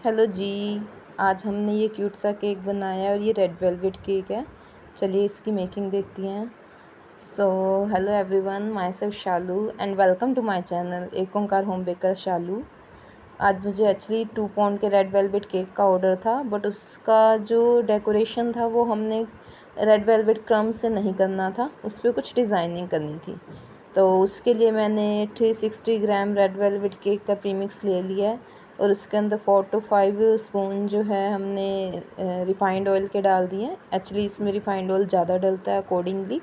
Hello जी। आज हमने ये क्यूट सा केक बनाया है और ये रेड वेलवेट केक है। चलिए इसकी मेकिंग देखती हैं। So hello everyone, myself Shalu and welcome to my channel Ek Onkar home baker Shalu. आज मुझे एक्चुअली 2 पाउंड के रेड वेलवेट केक का ऑर्डर था, बट उसका जो डेकोरेशन था वो हमने रेड वेलवेट क्रम से नहीं करना था, उस पर कुछ डिज़ाइनिंग करनी थी। तो उसके लिए मैंने 360 ग्राम रेड वेलवेट केक का प्रीमिक्स ले लिया है और उसके अंदर 4 to 5 स्पून जो है हमने रिफ़ाइंड ऑयल के डाल दिए हैं। एक्चुअली इसमें रिफ़ाइंड ऑयल ज़्यादा डलता है अकॉर्डिंगली।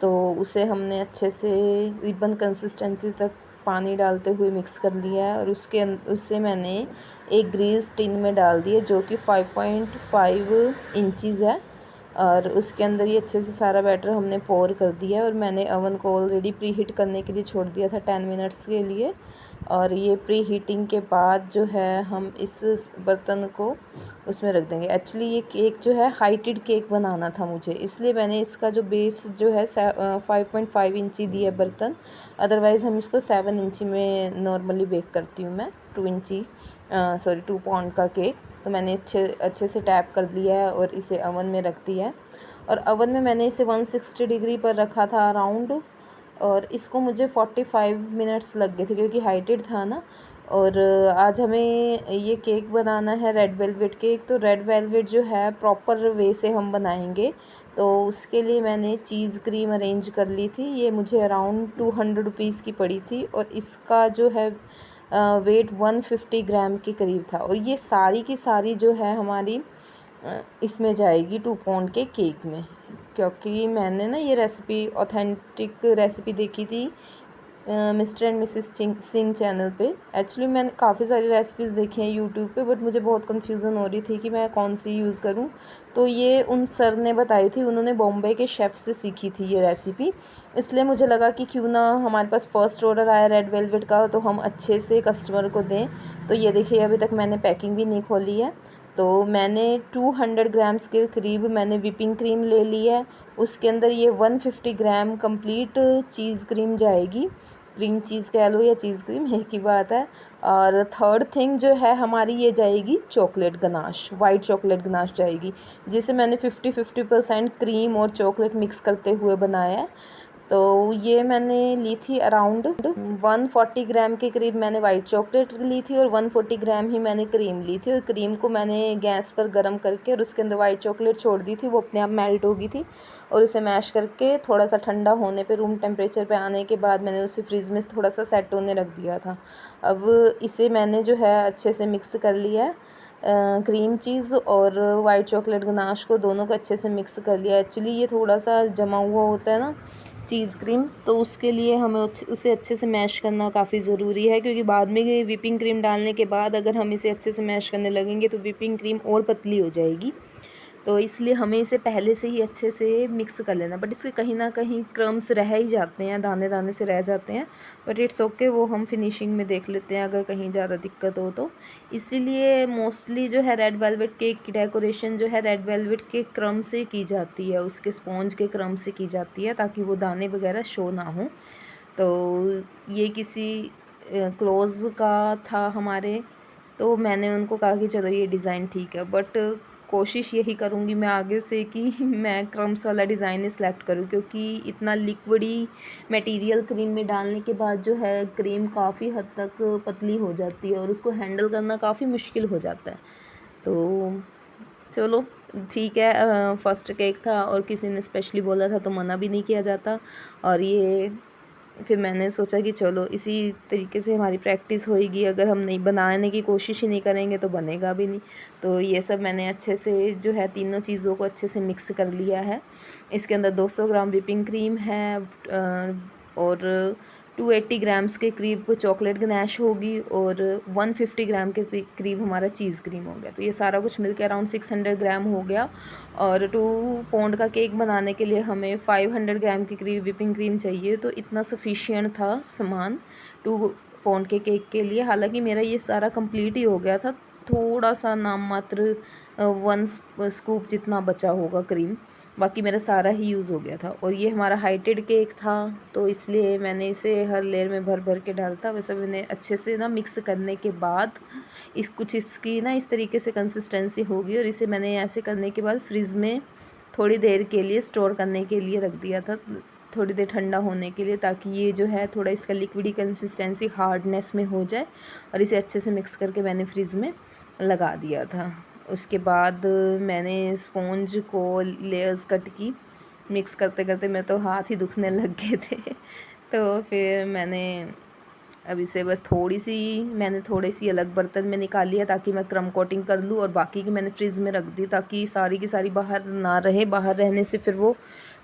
तो उसे हमने अच्छे से रिबन कंसिस्टेंसी तक पानी डालते हुए मिक्स कर लिया है और उससे मैंने एक ग्रीस टिन में डाल दिया जो कि 5.5 इंचज़ है। और उसके अंदर ये अच्छे से सारा बैटर हमने पोर कर दिया और मैंने अवन को ऑलरेडी प्री हीट करने के लिए छोड़ दिया था 10 मिनट्स के लिए। और ये प्री हीटिंग के बाद जो है हम इस बर्तन को उसमें रख देंगे। एक्चुअली ये केक जो है हाइटेड केक बनाना था मुझे, इसलिए मैंने इसका जो बेस जो है 5.5 इंची दिया बर्तन। अदरवाइज़ हम इसको 7 इंची में नॉर्मली बेक करती हूँ मैं। 2 पाउंड का केक। तो मैंने अच्छे से टैप कर लिया है और इसे अवन में रख दिया है। और अवन में मैंने इसे 160 डिग्री पर रखा था अराउंड। और इसको मुझे 45 मिनट्स लग गए थे क्योंकि हाइटेड था ना। और आज हमें ये केक बनाना है रेड वेलवेट केक। तो रेड वेलवेट जो है प्रॉपर वे से हम बनाएंगे। तो उसके लिए मैंने चीज़ क्रीम अरेंज कर ली थी। ये मुझे अराउंड 200 रुपीज़ की पड़ी थी और इसका जो है वेट 150 ग्राम के करीब था। और ये सारी की सारी जो है हमारी इसमें जाएगी 2 पाउंड के केक में, क्योंकि मैंने ना ये रेसिपी ऑथेंटिक रेसिपी देखी थी mister and Mrs Singh channel पे। एक्चुअली मैंने काफ़ी सारी रेसिपीज़ देखी हैं यूट्यूब पे, बट मुझे बहुत कंफ्यूजन हो रही थी कि मैं कौन सी यूज़ करूं। तो ये उन सर ने बताई थी, उन्होंने बॉम्बे के शेफ़ से सीखी थी ये रेसिपी। इसलिए मुझे लगा कि क्यों ना हमारे पास फ़र्स्ट ऑर्डर आया रेड वेलवेट का तो हम अच्छे से कस्टमर को दें। तो ये देखिए अभी तक मैंने पैकिंग भी नहीं खोली है। तो मैंने 200 ग्राम्स के करीब मैंने विपिंग क्रीम ले ली है। उसके अंदर ये 150 ग्राम कंप्लीट चीज़ क्रीम जाएगी। क्रीम चीज़ कह लो या चीज़ क्रीम एक ही बात है। और थर्ड थिंग जो है हमारी ये जाएगी chocolate ganache, white chocolate ganache जाएगी, जिसे मैंने 50-50% क्रीम और चॉकलेट मिक्स करते हुए बनाया है। तो ये मैंने ली थी अराउंड 140 ग्राम के करीब मैंने वाइट चॉकलेट ली थी और 140 ग्राम ही मैंने क्रीम ली थी। और क्रीम को मैंने गैस पर गर्म करके और उसके अंदर वाइट चॉकलेट छोड़ दी थी, वो अपने आप मेल्ट हो गई थी। और उसे मैश करके थोड़ा सा ठंडा होने पे, रूम टेम्परेचर पे आने के बाद मैंने उसे फ्रीज़ में थोड़ा सा सेट होने रख दिया था। अब इसे मैंने जो है अच्छे से मिक्स कर लिया है। क्रीम चीज़ और वाइट चॉकलेट गनाश को दोनों को अच्छे से मिक्स कर लिया। एक्चुअली ये थोड़ा सा जमा हुआ होता है ना चीज़ क्रीम, तो उसके लिए हमें उसे अच्छे से मैश करना काफ़ी ज़रूरी है, क्योंकि बाद में ये विपिंग क्रीम डालने के बाद अगर हम इसे अच्छे से मैश करने लगेंगे तो विपिंग क्रीम और पतली हो जाएगी। तो इसलिए हमें इसे पहले से ही अच्छे से मिक्स कर लेना। बट इसके कहीं ना कहीं क्रम्स रह ही जाते हैं, दाने दाने से रह जाते हैं, बट इट्स ओके, वो हम फिनिशिंग में देख लेते हैं अगर कहीं ज़्यादा दिक्कत हो तो। इसीलिए मोस्टली जो है रेड वेलवेट केक की डेकोरेशन जो है रेड वेलवेट के क्रम से की जाती है, उसके स्पॉन्ज के क्रम से की जाती है, ताकि वो दाने वगैरह शो ना हो। तो ये किसी क्लोज़ का था हमारे, तो मैंने उनको कहा कि चलो ये डिज़ाइन ठीक है, बट कोशिश यही करूँगी मैं आगे से कि मैं क्रम्स वाला डिज़ाइन ही सिलेक्ट करूँ, क्योंकि इतना लिक्विडी मटेरियल क्रीम में डालने के बाद जो है क्रीम काफ़ी हद तक पतली हो जाती है और उसको हैंडल करना काफ़ी मुश्किल हो जाता है। तो चलो ठीक है, फर्स्ट केक था और किसी ने स्पेशली बोला था तो मना भी नहीं किया जाता। और ये फिर मैंने सोचा कि चलो इसी तरीके से हमारी प्रैक्टिस होएगी, अगर हम नहीं बनाने की कोशिश ही नहीं करेंगे तो बनेगा भी नहीं। तो ये सब मैंने अच्छे से जो है तीनों चीज़ों को अच्छे से मिक्स कर लिया है। इसके अंदर 200 ग्राम व्हिपिंग क्रीम है और 280 ग्राम्स के करीब चॉकलेट गनैश होगी और 150 ग्राम के करीब हमारा चीज़ क्रीम हो गया। तो ये सारा कुछ मिलकर अराउंड 600 ग्राम हो गया। और 2 पाउंड का केक बनाने के लिए हमें 500 ग्राम के करीब व्हिपिंग क्रीम चाहिए, तो इतना सफिशिएंट था सामान 2 पाउंड के केक के लिए। हालांकि मेरा ये सारा कंप्लीट ही हो गया था, थोड़ा सा नाम मात्र 1 स्कूप जितना बचा होगा क्रीम, बाकी मेरा सारा ही यूज़ हो गया था। और ये हमारा हाइटेड केक था, तो इसलिए मैंने इसे हर लेयर में भर भर के डाला था। वैसे मैंने अच्छे से ना मिक्स करने के बाद इसकी ना इस तरीके से कंसिस्टेंसी होगी, और इसे मैंने ऐसे करने के बाद फ्रिज में थोड़ी देर के लिए स्टोर करने के लिए रख दिया था, थोड़ी देर ठंडा होने के लिए, ताकि ये जो है थोड़ा इसका लिक्विडी कंसिस्टेंसी हार्डनेस में हो जाए। और इसे अच्छे से मिक्स करके मैंने फ्रिज में लगा दिया था। उसके बाद मैंने स्पॉन्ज को लेयर्स कट की। मिक्स करते करते मेरे तो हाथ ही दुखने लग गए थे तो फिर मैंने अब इसे बस मैंने थोड़ी सी अलग बर्तन में निकाली है, ताकि मैं क्रम कोटिंग कर लूँ, और बाकी की मैंने फ्रिज में रख दी, ताकि सारी की सारी बाहर ना रहे। बाहर रहने से फिर वो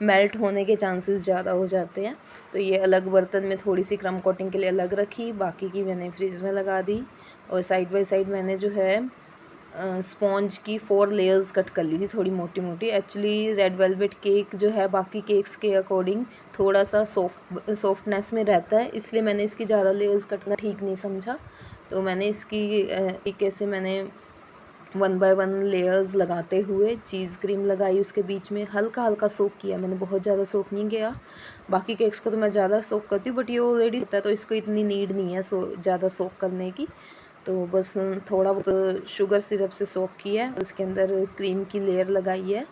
मेल्ट होने के चांसेस ज़्यादा हो जाते हैं। तो ये अलग बर्तन में थोड़ी सी क्रम कोटिंग के लिए अलग रखी, बाकी की मैंने फ्रिज में लगा दी। और साइड बाय साइड मैंने जो है स्पॉन्ज की 4 लेयर्स कट कर ली थी, थोड़ी मोटी मोटी। एक्चुअली रेड वेलवेट केक जो है बाकी केक्स के अकॉर्डिंग थोड़ा सा सॉफ्टनेस में रहता है, इसलिए मैंने इसकी ज़्यादा लेयर्स कटना ठीक नहीं समझा। तो मैंने इसकी तरीके से मैंने 1 बाय 1 लेयर्स लगाते हुए चीज़ क्रीम लगाई, उसके बीच में हल्का हल्का सोक किया मैंने, बहुत ज़्यादा सोक नहीं किया। बाकी केक्स को तो मैं ज़्यादा सोक करती हूँ, बट ये ऑलरेडी होता है तो इसको इतनी नीड नहीं है ज़्यादा सोक करने की। तो बस थोड़ा बहुत शुगर सिरप से सोक किया है, उसके अंदर क्रीम की लेयर लगाई है,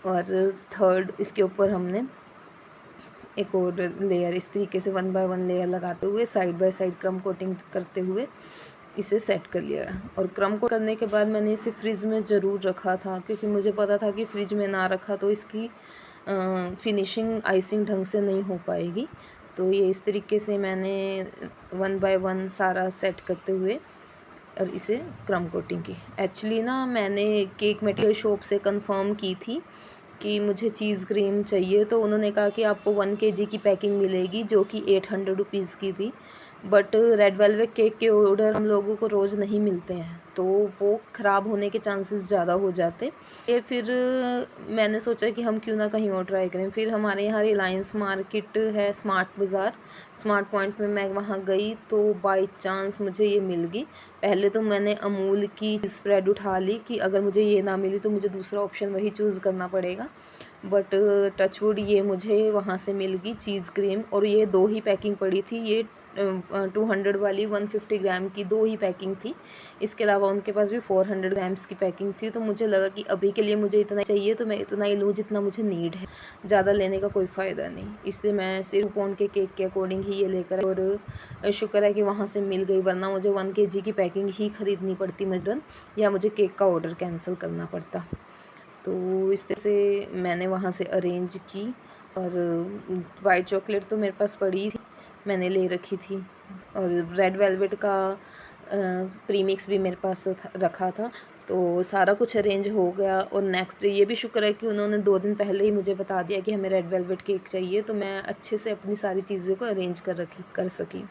और थर्ड इसके ऊपर हमने एक और लेयर इस तरीके से 1 बाय 1 लेयर लगाते हुए साइड बाय साइड क्रम कोटिंग करते हुए इसे सेट कर लिया। और क्रम कोट करने के बाद मैंने इसे फ्रिज में ज़रूर रखा था, क्योंकि मुझे पता था कि फ्रिज में ना रखा तो इसकी फिनिशिंग आइसिंग ढंग से नहीं हो पाएगी। तो ये इस तरीके से मैंने 1 बाय 1 सारा सेट करते हुए और इसे क्रम कोटिंग की। एक्चुअली ना मैंने केक मटेरियल शॉप से कंफर्म की थी कि मुझे चीज़ क्रीम चाहिए, तो उन्होंने कहा कि आपको 1 केजी की पैकिंग मिलेगी, जो कि 800 रुपीज़ की थी। बट रेड वेलवेट केक के ऑर्डर हम लोगों को रोज़ नहीं मिलते हैं, तो वो ख़राब होने के चांसेस ज़्यादा हो जाते। ये फिर मैंने सोचा कि हम क्यों ना कहीं और ट्राई करें। फिर हमारे यहाँ रिलायंस मार्केट है, स्मार्ट बाज़ार, स्मार्ट पॉइंट में मैं वहाँ गई, तो बाय चांस मुझे ये मिल गई। पहले तो मैंने अमूल की स्प्रेड उठा ली कि अगर मुझे ये ना मिली तो मुझे दूसरा ऑप्शन वही चूज़ करना पड़ेगा। बट टचवुड ये मुझे वहाँ से मिल गई चीज़ क्रीम, और ये 2 ही पैकिंग पड़ी थी। ये 200 वाली 150 ग्राम की 2 ही पैकिंग थी। इसके अलावा उनके पास भी 400 ग्राम्स की पैकिंग थी। तो मुझे लगा कि अभी के लिए मुझे इतना चाहिए, तो मैं इतना ही लूँ जितना मुझे नीड है, ज़्यादा लेने का कोई फ़ायदा नहीं। इसलिए मैं सिर्फ पौंड के केक के अकॉर्डिंग ही ये लेकर, और शुक्र है कि वहाँ से मिल गई, वरना मुझे 1 केजी की पैकिंग ही ख़रीदनी पड़ती मजबूरन, या मुझे केक का ऑर्डर कैंसिल करना पड़ता। तो इस तरह से मैंने वहाँ से अरेंज की। और वाइट चॉकलेट तो मेरे पास पड़ी थी, मैंने ले रखी थी, और रेड वेलवेट का प्रीमिक्स भी मेरे पास रखा था। तो सारा कुछ अरेंज हो गया। और नेक्स्ट डे ये भी शुक्र है कि उन्होंने 2 दिन पहले ही मुझे बता दिया कि हमें रेड वेलवेट केक चाहिए, तो मैं अच्छे से अपनी सारी चीज़ें को अरेंज कर सकी।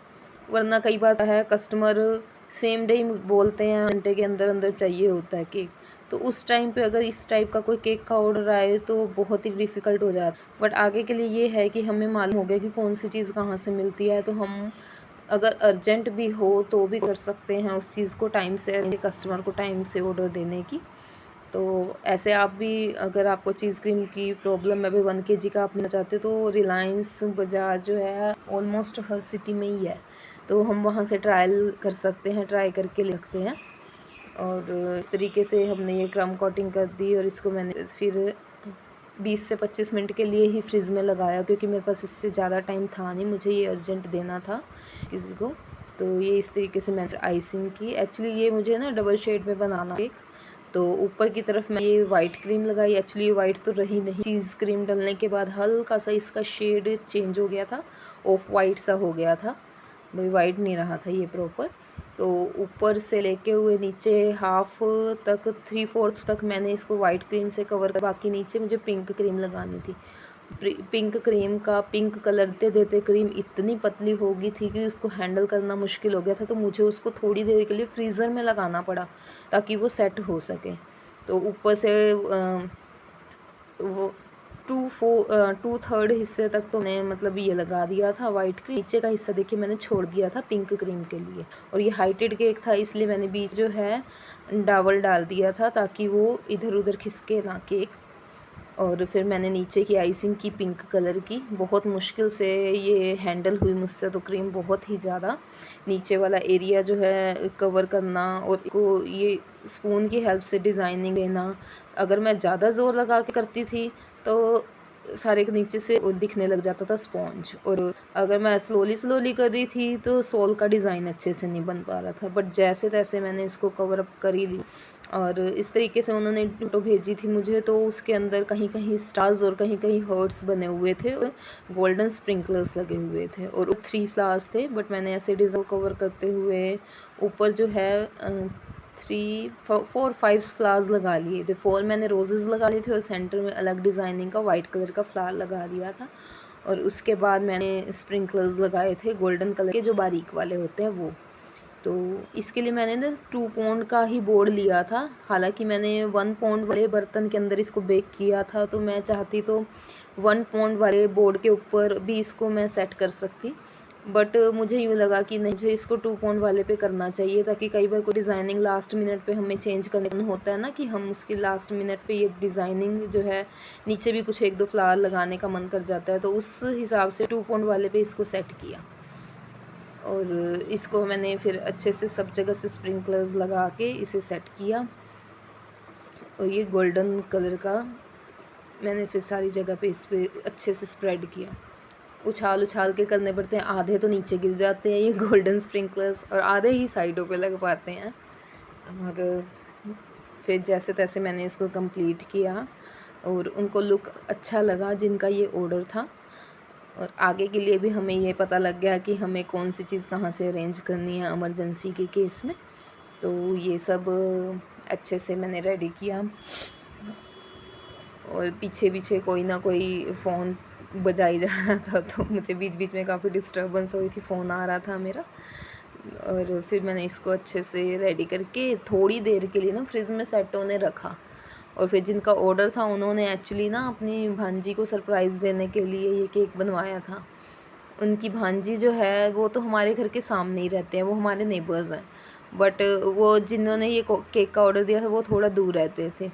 वरना कई बार है कस्टमर सेम डे ही बोलते हैं, घंटे के अंदर अंदर चाहिए होता है केक, तो उस टाइम पे अगर इस टाइप का कोई केक का ऑर्डर आए तो बहुत ही डिफ़िकल्ट हो जाता है। बट आगे के लिए ये है कि हमें मालूम हो गया कि कौन सी चीज़ कहाँ से मिलती है, तो हम अगर अर्जेंट भी हो तो भी कर सकते हैं उस चीज़ को टाइम से, कस्टमर को टाइम से ऑर्डर देने की। तो ऐसे आप भी, अगर आपको चीज़ क्रीम की प्रॉब्लम है, अभी 1 केजी का आप लेना चाहते तो रिलायंस बाज़ार जो है ऑलमोस्ट हर सिटी में ही है, तो हम वहाँ से ट्रायल कर सकते हैं, ट्राई करके ले सकते हैं। और इस तरीके से हमने ये क्रम कोटिंग कर दी, और इसको मैंने फिर 20 से 25 मिनट के लिए ही फ्रिज में लगाया, क्योंकि मेरे पास इससे ज़्यादा टाइम था नहीं, मुझे ये अर्जेंट देना था किसी को। तो ये इस तरीके से मैंने आइसिंग की। एक्चुअली ये मुझे ना डबल शेड में बनाना केक, तो ऊपर की तरफ मैं ये वाइट क्रीम लगाई। एक्चुअली ये वाइट तो रही नहीं, चीज़ क्रीम डालने के बाद हल्का सा इसका शेड चेंज हो गया था, ऑफ वाइट सा हो गया था, भाई वाइट नहीं रहा था ये प्रॉपर। तो ऊपर से लेके हुए नीचे हाफ तक, 3/4 तक मैंने इसको वाइट क्रीम से कवर कर, बाकी नीचे मुझे पिंक क्रीम लगानी थी। पिंक क्रीम का पिंक कलर देते देते क्रीम इतनी पतली हो गई थी कि उसको हैंडल करना मुश्किल हो गया था, तो मुझे उसको थोड़ी देर के लिए फ्रीज़र में लगाना पड़ा ताकि वो सेट हो सके। तो ऊपर से वो 2/3 हिस्से तक तो मैंने मतलब ये लगा दिया था वाइट क्रीम। नीचे का हिस्सा देखिए मैंने छोड़ दिया था पिंक क्रीम के लिए। और ये हाइटेड केक था इसलिए मैंने बीच जो है डावल डाल दिया था ताकि वो इधर उधर खिसके ना केक। और फिर मैंने नीचे की आइसिंग की पिंक कलर की। बहुत मुश्किल से ये हैंडल हुई मुझसे तो क्रीम बहुत ही ज़्यादा। नीचे वाला एरिया जो है कवर करना और इसको ये स्पून की हेल्प से डिज़ाइनिंग देना। अगर मैं ज़्यादा ज़ोर लगा के करती थी तो सारे के नीचे से वो दिखने लग जाता था स्पॉन्ज। और अगर मैं स्लोली कर रही थी तो सोल का डिज़ाइन अच्छे से नहीं बन पा रहा था। बट जैसे तैसे मैंने इसको कवर अप कर ही ली। और इस तरीके से उन्होंने फ़ोटो भेजी थी मुझे, तो उसके अंदर कहीं कहीं स्टार्स और कहीं कहीं हर्ट्स बने हुए थे और गोल्डन स्प्रिंकलर्स लगे हुए थे और 3 फ्लावर्स थे। बट मैंने ऐसे डिज़ाइन कवर करते हुए ऊपर जो है 4-5 फ्लावर्स लगा लिए थे। 4 मैंने रोजेज़ लगा लिए थे और सेंटर में अलग डिज़ाइनिंग का वाइट कलर का फ्लावर लगा दिया था। और उसके बाद मैंने स्प्रिंकलर्स लगाए थे गोल्डन कलर के, जो बारीक वाले होते हैं वो। तो इसके लिए मैंने ना 2 पौंड का ही बोर्ड लिया था। हालांकि मैंने 1 पौंड वाले बर्तन के अंदर इसको बेक किया था, तो मैं चाहती तो 1 पौंड वाले बोर्ड के ऊपर भी इसको मैं सेट कर सकती। बट मुझे यूँ लगा कि नहीं, मुझे इसको 2 पौंड वाले पे करना चाहिए ताकि कई बार कोई डिज़ाइनिंग लास्ट मिनट पे हमें चेंज करना होता है ना, कि हम उसकी लास्ट मिनट पे ये डिज़ाइनिंग जो है नीचे भी कुछ 1-2 फ्लावर लगाने का मन कर जाता है। तो उस हिसाब से 2 पौंड वाले पे इसको सेट किया। और इसको मैंने फिर अच्छे से सब जगह से स्प्रिंकलर्स लगा के इसे सेट किया। और ये गोल्डन कलर का मैंने फिर सारी जगह पे इस पर अच्छे से स्प्रेड किया। उछाल के करने पड़ते हैं, आधे तो नीचे गिर जाते हैं ये गोल्डन स्प्रिंकलर्स और आधे ही साइडों पे लग पाते हैं। और फिर जैसे तैसे मैंने इसको कंप्लीट किया और उनको लुक अच्छा लगा जिनका ये ऑर्डर था। और आगे के लिए भी हमें ये पता लग गया कि हमें कौन सी चीज़ कहाँ से अरेंज करनी है इमरजेंसी के केस में। तो ये सब अच्छे से मैंने रेडी किया। और पीछे कोई ना कोई फ़ोन बजाई जा रहा था, तो मुझे बीच में काफ़ी डिस्टर्बेंस हुई थी, फ़ोन आ रहा था मेरा। और फिर मैंने इसको अच्छे से रेडी करके थोड़ी देर के लिए ना फ्रिज में सेट होने रखा। और फिर जिनका ऑर्डर था उन्होंने एक्चुअली ना अपनी भांजी को सरप्राइज़ देने के लिए ये केक बनवाया था। उनकी भांजी जो है वो तो हमारे घर के सामने ही रहते हैं, वो हमारे नेबर्स हैं। बट वो जिन्होंने ये केक का ऑर्डर दिया था वो थोड़ा दूर रहते थे।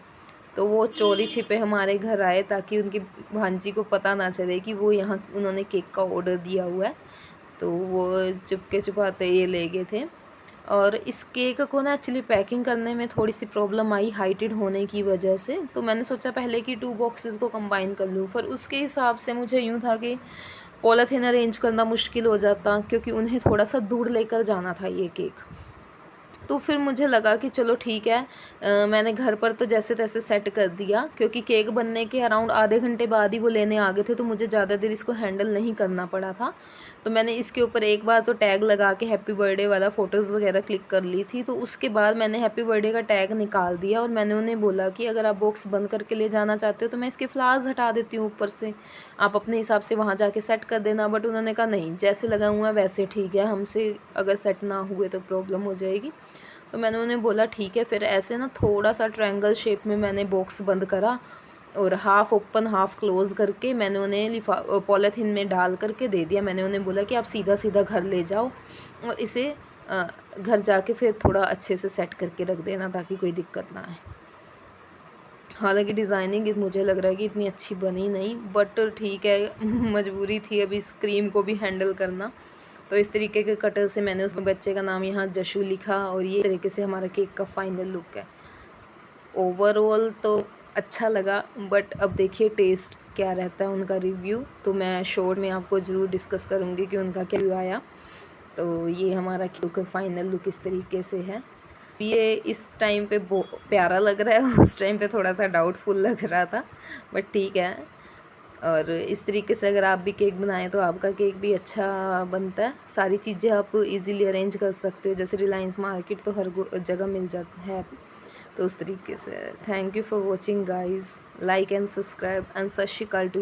तो वो चोरी छिपे हमारे घर आए ताकि उनकी भांजी को पता ना चले कि वो यहाँ उन्होंने केक का ऑर्डर दिया हुआ है। तो वो चुपके छुपाते ये ले गए थे। और इस केक को ना एक्चुअली पैकिंग करने में थोड़ी सी प्रॉब्लम आई हाइटेड होने की वजह से। तो मैंने सोचा पहले कि 2 बॉक्सेस को कंबाइन कर लूँ, पर उसके हिसाब से मुझे यूँ था कि पॉलीथीन अरेंज करना मुश्किल हो जाता, क्योंकि उन्हें थोड़ा सा दूर लेकर जाना था ये केक। तो फिर मुझे लगा कि चलो ठीक है, मैंने घर पर तो जैसे तैसे सेट कर दिया, क्योंकि केक बनने के अराउंड आधे घंटे बाद ही वो लेने आ गए थे, तो मुझे ज़्यादा देर इसको हैंडल नहीं करना पड़ा था। तो मैंने इसके ऊपर एक बार तो टैग लगा के हैप्पी बर्थडे वाला फ़ोटोज़ वगैरह क्लिक कर ली थी। तो उसके बाद मैंने हैप्पी बर्थडे का टैग निकाल दिया और मैंने उन्हें बोला कि अगर आप बॉक्स बंद करके ले जाना चाहते हो तो मैं इसके फ्लावर्स हटा देती हूँ ऊपर से, आप अपने हिसाब से वहाँ जाके सेट कर देना। बट उन्होंने कहा नहीं, जैसे लगा हुआ है वैसे ठीक है, हमसे अगर सेट ना हुए तो प्रॉब्लम हो जाएगी। तो मैंने उन्हें बोला ठीक है। फिर ऐसे ना थोड़ा सा ट्रायंगल शेप में मैंने बॉक्स बंद करा और हाफ़ ओपन हाफ़ क्लोज़ करके मैंने उन्हें पॉलीथीन में डाल करके दे दिया। मैंने उन्हें बोला कि आप सीधा घर ले जाओ और इसे घर जाके फिर थोड़ा अच्छे से सेट करके रख देना ताकि कोई दिक्कत ना आए। हालांकि डिज़ाइनिंग मुझे लग रहा है कि इतनी अच्छी बनी नहीं, बट ठीक है मजबूरी थी अभी इस क्रीम को भी हैंडल करना। तो इस तरीके के कटर से मैंने उस बच्चे का नाम यहाँ जशु लिखा और ये तरीके से हमारा केक का फाइनल लुक है। ओवरऑल तो अच्छा लगा, बट अब देखिए टेस्ट क्या रहता है उनका रिव्यू, तो मैं शॉर्ट में आपको ज़रूर डिस्कस करूँगी कि उनका क्या रिव्यू आया। तो ये हमारा केक का फाइनल लुक इस तरीके से है। ये इस टाइम पे प्यारा लग रहा है, उस टाइम पे थोड़ा सा डाउटफुल लग रहा था, बट ठीक है। और इस तरीके से अगर आप भी केक बनाएं तो आपका केक भी अच्छा बनता है। सारी चीज़ें आप इजीली अरेंज कर सकते हो, जैसे रिलायंस मार्केट तो हर जगह मिल जाता है। तो उस तरीके से thank you for watching guys, like and subscribe and सत श्री अकाल टू।